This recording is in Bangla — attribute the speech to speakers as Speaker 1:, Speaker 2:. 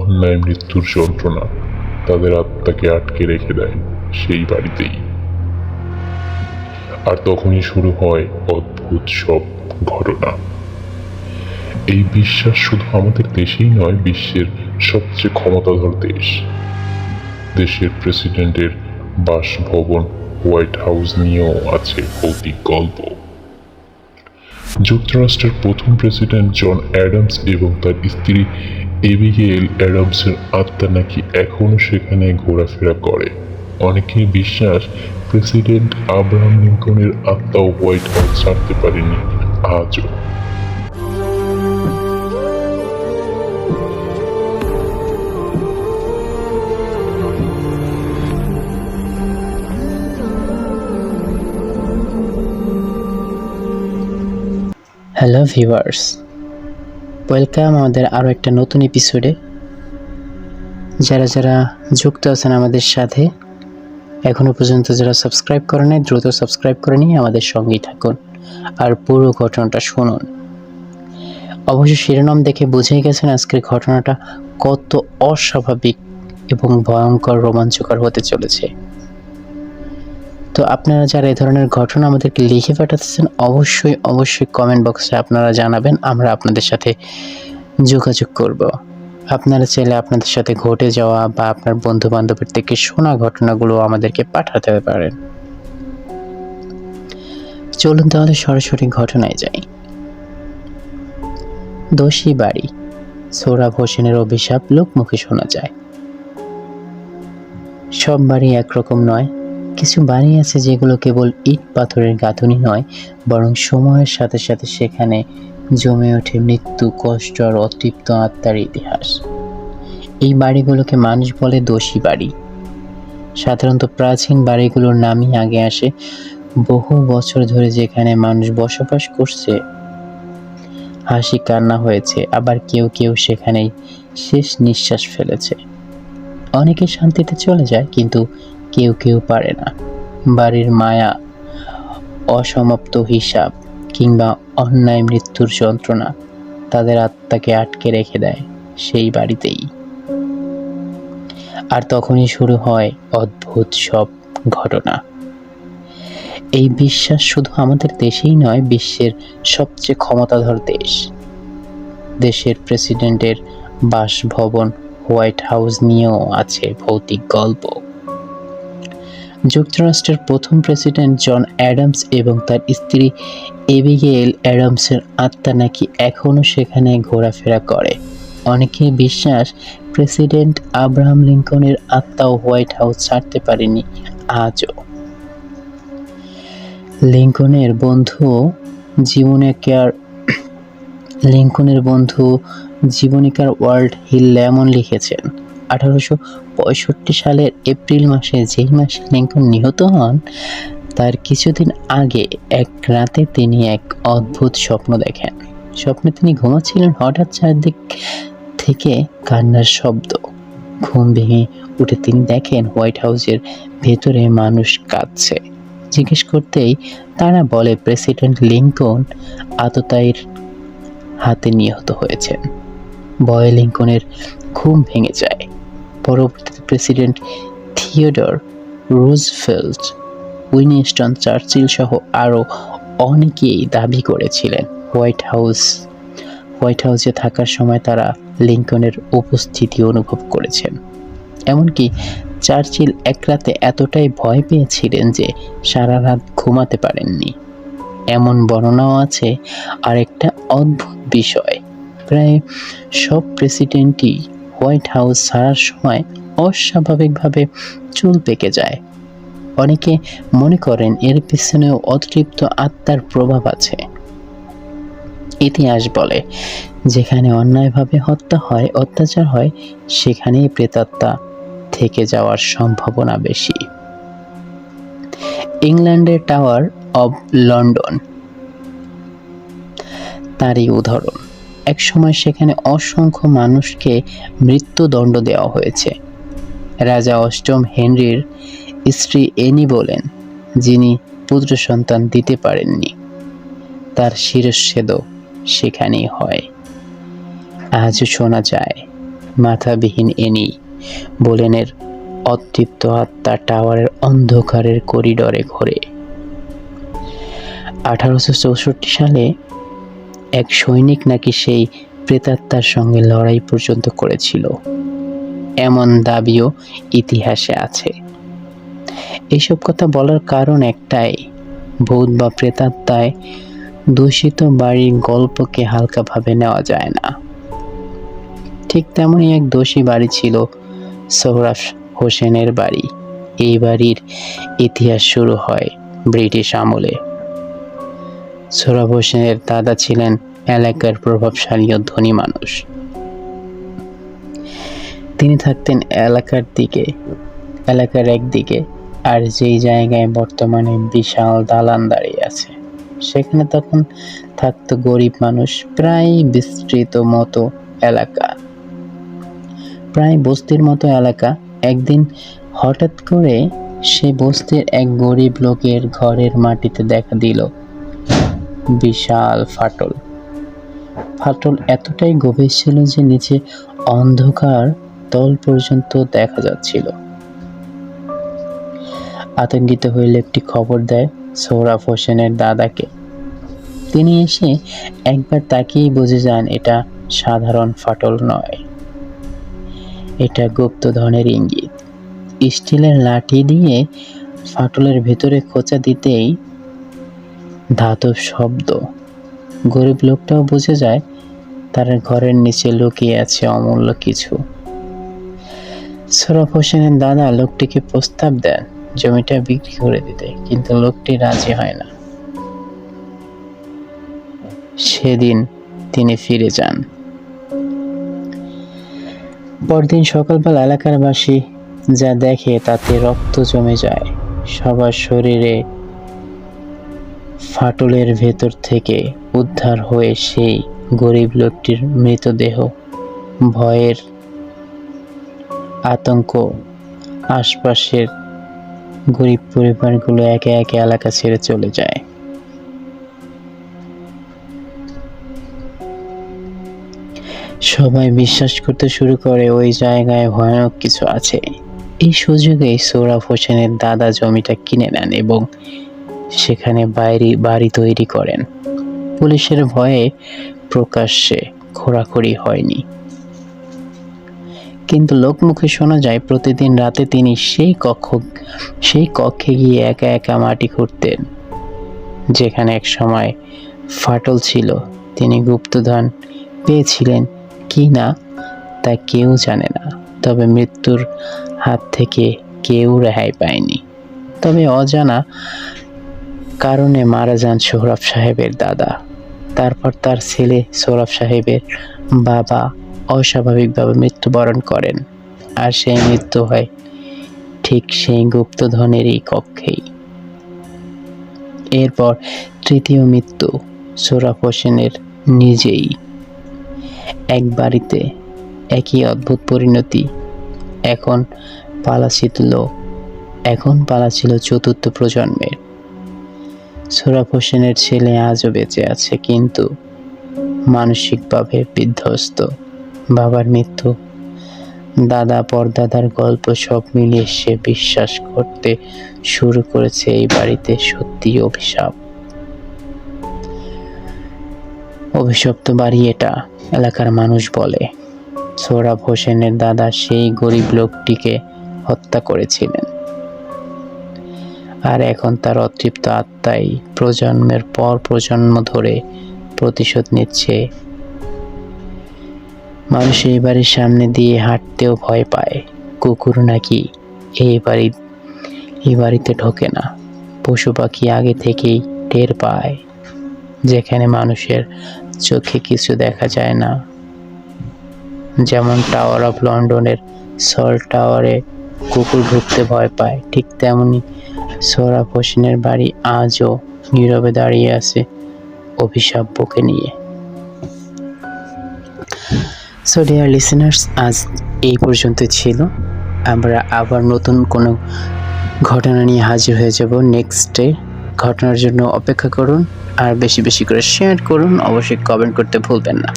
Speaker 1: অন্যায় মৃত্যুর যন্ত্রণা তাদের আত্মাকে আটকে রেখে দেয় সেই বাড়িতেই। আর তখনই শুরু হয় অদ্ভুত সব ঘটনা। এই বিশ্বাস শুধু আমাদের দেশেই নয়, বিশ্বের সবচেয়ে ক্ষমতাধর দেশের প্রেসিডেন্টের বাসভবন হোয়াইট হাউস নিয়েও আছে ভৌতিক গল্প। যুক্তরাষ্ট্রের প্রথম প্রেসিডেন্ট জন অ্যাডামস এবং তার স্ত্রী এবিগেইল অ্যাডামসের আত্মা নাকি এখনো সেখানে ঘোরাফেরা করে। অনেকের বিশ্বাস প্রেসিডেন্ট আব্রাহাম লিঙ্কনের আত্মাও হোয়াইট হাউস ছাড়তে পারেনি আজও।
Speaker 2: হ্যালো ভিউয়ার্স, ওয়েলকাম আমাদের আরও একটা নতুন এপিসোডে। যারা যুক্ত আছেন আমাদের সাথে, এখনও পর্যন্ত যারা সাবস্ক্রাইব করে নাই দ্রুত সাবস্ক্রাইব করে নিয়ে আমাদের সঙ্গেই থাকুন আর পুরো ঘটনাটা শুনুন। অবশ্য শিরোনাম দেখে বুঝেই গেছেন আজকের ঘটনাটা কত অস্বাভাবিক এবং ভয়ঙ্কর রোমাঞ্চকর হতে চলেছে। তো আপনারা যারা এই ধরনের ঘটনা আমাদেরকে লিখে পাঠাতেছেন, অবশ্যই কমেন্ট বক্সে আপনারা জানাবেন, আমরা আপনাদের সাথে যোগাযোগ করব। আপনারা চাইলে আপনাদের সাথে ঘটে যাওয়া বা আপনার বন্ধু বান্ধবের থেকে শোনা ঘটনাগুলো আমাদেরকে পাঠাতে পারেন। চলুন তাহলে সরাসরি ঘটনায় যাই। দোষী বাড়ি, সোহরাব হোসেনের অভিশাপ লোকমুখে শোনা যায়। সব বাড়ি একরকম নয়। কিছু বাড়ি আছে যেগুলো কেবল ইট পাথরের গাঁথুনি নয়, বরং সময়ের সাথে সাথে সেখানে জমে ওঠে মৃত্যু, কষ্ট আর অতৃপ্ত আত্মার ইতিহাস। এই বাড়িগুলোকে মানুষ বলে দোষী বাড়ি। সাধারণত প্রাচীন বাড়িগুলোর নামই আগে আসে। বহু বছর ধরে যেখানে মানুষ বসবাস করছে, হাসি কান্না হয়েছে, আবার কেউ সেখানেই শেষ নিঃশ্বাস ফেলেছে। অনেকে শান্তিতে চলে যায়, কিন্তু কেউ পারে না। বাড়ির মায়া, অসমাপ্ত হিসাব কিংবা অন্যায় মৃত্যুর যন্ত্রণা তাদের আত্মাকে আটকে রেখে দেয় সেই বাড়িতেই। আর তখনই শুরু হয় অদ্ভুত সব ঘটনা। এই বিশ্বাস শুধু আমাদের দেশেই নয়, বিশ্বের সবচেয়ে ক্ষমতাধর দেশের প্রেসিডেন্টের বাসভবন হোয়াইট হাউস নিয়েও আছে ভৌতিক গল্প। যুক্তরাষ্ট্রের প্রথম প্রেসিডেন্ট জন অ্যাডামস এবং তার স্ত্রী এবিগেইল অ্যাডামসের আত্মা নাকি এখনো সেখানে ঘোরাফেরা করে। অনেকের বিশ্বাস প্রেসিডেন্ট আব্রাহাম লিঙ্কনের আত্মাও হোয়াইট হাউস ছাড়তে পারেনি আজও। লিঙ্কনের বন্ধু জীবনীকার ওয়াল্ট হিল লেমন লিখেছেন, 1865 সালের এপ্রিল মাসে, যেই মাসে লিঙ্কন নিহত হন, তার কিছুদিন আগে এক রাতে তিনি এক অদ্ভুত স্বপ্ন দেখেন। স্বপ্নে তিনি ঘুমাচ্ছিলেন, হঠাৎ চারদিক থেকে কান্নার শব্দ। ঘুম ভেঙে উঠে তিনি দেখেন হোয়াইট হাউসের ভেতরে মানুষ কাঁদছে। জিজ্ঞেস করতেই তারা বলে প্রেসিডেন্ট লিঙ্কন আততায়ীর হাতে নিহত হয়েছেন। ভয়ে লিঙ্কনের ঘুম ভেঙে যায়। পরবর্তীতে president Theodore Roosevelt, Winston Churchill সহ আরও অনেকেই দাবি করেছিলেন হোয়াইট হাউসে থাকার সময় তারা লিঙ্কনের উপস্থিতি অনুভব করেছেন। এমনকি চার্চিল এক রাতে এতটাই ভয় পেয়েছিলেন যে সারা রাত ঘুমাতে পারেননি। এমন বর্ণনাও আছে। আর একটা অদ্ভুত বিষয়, প্রায় সব প্রেসিডেন্টই হোয়াইট হাউস ছাড়ার সময় অস্বাভাবিকভাবে চুল পেকে যায়। অনেকে মনে করেন এর পিছনেও অতৃপ্ত আত্মার প্রভাব আছে। ইতিহাস বলে, যেখানে অন্যায়ভাবে অত্যাচার হয়, সেখানেই প্রেতাত্মা থেকে যাওয়ার সম্ভাবনা বেশি। ইংল্যান্ডের টাওয়ার অব লন্ডন তারই উদাহরণ। এক সময় সেখানে অসংখ্য মানুষকে মৃত্যুদণ্ড দেওয়া হয়েছে। রাজা অষ্টম হেনরির স্ত্রী এনি বলেন, যিনি পুত্র সন্তান দিতে পারেননি, তার শিরশ্ছেদও সেখানেই হয়। আজও শোনা যায় মাথাবিহীন এনি বোলেনের অতৃপ্ত আত্মা টাওয়ারের অন্ধকারের করিডরে ঘোরে। 1864 সালে এক সৈনিক নাকি সেই প্রেতাত্মার সঙ্গে লড়াই পর্যন্ত করেছিল, এমন দাবিও ইতিহাসে আছে। এইসব কথা বলার কারণ একটাই, ভূত বা প্রেতাত্মায় দূষিত বাড়ির গল্পকে হালকাভাবে নেওয়া যায় না। ঠিক তেমনই এক দোষী বাড়ি ছিল সোহরাব হোসেনের বাড়ি। এই বাড়ির ইতিহাস শুরু হয় ব্রিটিশ আমলে। সোহরাব হোসেনের দাদা ছিলেন এলাকার প্রভাবশালী ও ধনী মানুষ। তিনি থাকতেন এলাকার একদিকে, আর যেই জায়গায় বর্তমানে বিশাল দালান দাঁড়িয়ে আছে সেখানে তখন থাকতো গরিব মানুষ, প্রায় বিস্তৃত মতো এলাকা, প্রায় বস্তির মতো এলাকা। একদিন হঠাৎ করে সে বস্তির এক গরিব লোকের ঘরের মাটিতে দেখা দিল বিশাল ফাটল। ফাটল এতটাই গভীর ছিল যে নিচে অন্ধকার তল পর্যন্ত দেখা যাচ্ছিল। আতঙ্কিত হয়ে লোকটি খবর দেয় সোহরাব হোসেনের দাদাকে। তিনি এসে একবার তাকিয়েই বুঝে যান এটা সাধারণ ফাটল নয়, এটা গুপ্তধনের ইঙ্গিত। স্টিলের লাঠি দিয়ে ফাটলের ভেতরে খোঁচা দিতেই ধাতব শব্দ। গরিব লোকটাও বুঝে যায় তার ঘরের নিচে লুকিয়ে আছে অমূল্য কিছু। সোহরাব হোসেনের দাদা লোকটিকে প্রস্তাব দেন জমিটা বিক্রি করে দিতে, কিন্তু লোকটি রাজি হয় না। সেদিন তিনি ফিরে যান। পরদিন সকালবেলা এলাকার বাসী যা দেখে তাতে রক্ত জমে যায় সবার শরীরে। ফাটলের ভেতর থেকে উদ্ধার হয়ে সেই গরিব লোকটির মৃতদেহ। ভয়ের আতঙ্ক আশপাশের গরিব পরিবারগুলো একে একে এলাকা ছেড়ে চলে যায়। সবাই বিশ্বাস করতে শুরু করে ওই জায়গায় ভয়ানক কিছু আছে। এই সুযোগে সোহরাব হোসেনের দাদা জমিটা কিনে নেন এবং সেখানে বাড়ি তৈরি করেন। পুলিশের ভয়ে প্রকাশ্যে খোঁড়াখুড়ি হয়নি, কিন্তু লোকমুখে শোনা যায় প্রতিদিন রাতে তিনি সেই কক্ষে গিয়ে একা একা মাটি খুঁড়তেন, যেখানে এক সময় ফাটল ছিল। তিনি গুপ্তধন পেয়েছিলেন কি না তা কেউ জানে না, তবে মৃত্যুর হাত থেকে কেউ রেহাই পায়নি। তবে অজানা কারণে মারা যান সোহরাব সাহেবের দাদা। তারপর তার ছেলে সোহরাব সাহেবের বাবা অস্বাভাবিকভাবে মৃত্যুবরণ করেন, আর সেই মৃত্যু হয় ঠিক সেই গুপ্তধনেরই কক্ষেই। এরপর তৃতীয় মৃত্যু সোহরাব হোসেনের নিজেই। এক বাড়িতে একই অদ্ভুত পরিণতি। এখন পালা ছিল চতুর্থ প্রজন্মের। সোহরাব হোসেনের ছেলে আজও বেঁচে আছে, কিন্তু মানসিকভাবে বিধ্বস্ত। বাবার মৃত্যু, দাদা পরদাদার গল্প সব মিলিয়ে সে বিশ্বাস করতে শুরু করেছে এই বাড়িতে সত্যি অভিশপ্ত বাড়ি এটা, এলাকার মানুষ বলে। সোহরাব হোসেনের দাদা সেই গরিব লোকটিকে হত্যা করেছিলেন, আর এখন তার অতৃপ্ত আত্মাই প্রজন্মের পর প্রজন্ম ধরে প্রতিশোধ নিচ্ছে। মানুষ এই বাড়ির সামনে দিয়ে হাঁটতেও ভয় পায়। কুকুর নাকি এই বাড়িতে ঢোকে না। পশু পাখি আগে থেকেই টের পায়। যেখানে মানুষের চোখে কিছু দেখা যায় না, যেমন টাওয়ার অফ লন্ডনের সল্ট টাওয়ারে কুকুর ঢুকতে ভয় পায়, ঠিক তেমনি সোহরাব হোসেনের বাড়ি আজও নীরবে দাঁড়িয়ে আছে অভিশাপ বুকে নিয়ে। সো ডিয়ার লিসেনার্স, আজ এই পর্যন্ত ছিল। আমরা আবার নতুন কোনো ঘটনা নিয়ে হাজির হয়ে যাব নেক্সটে। ঘটনার জন্য অপেক্ষা করুন, আর বেশি বেশি করে শেয়ার করুন, অবশ্যই কমেন্ট করতে ভুলবেন না।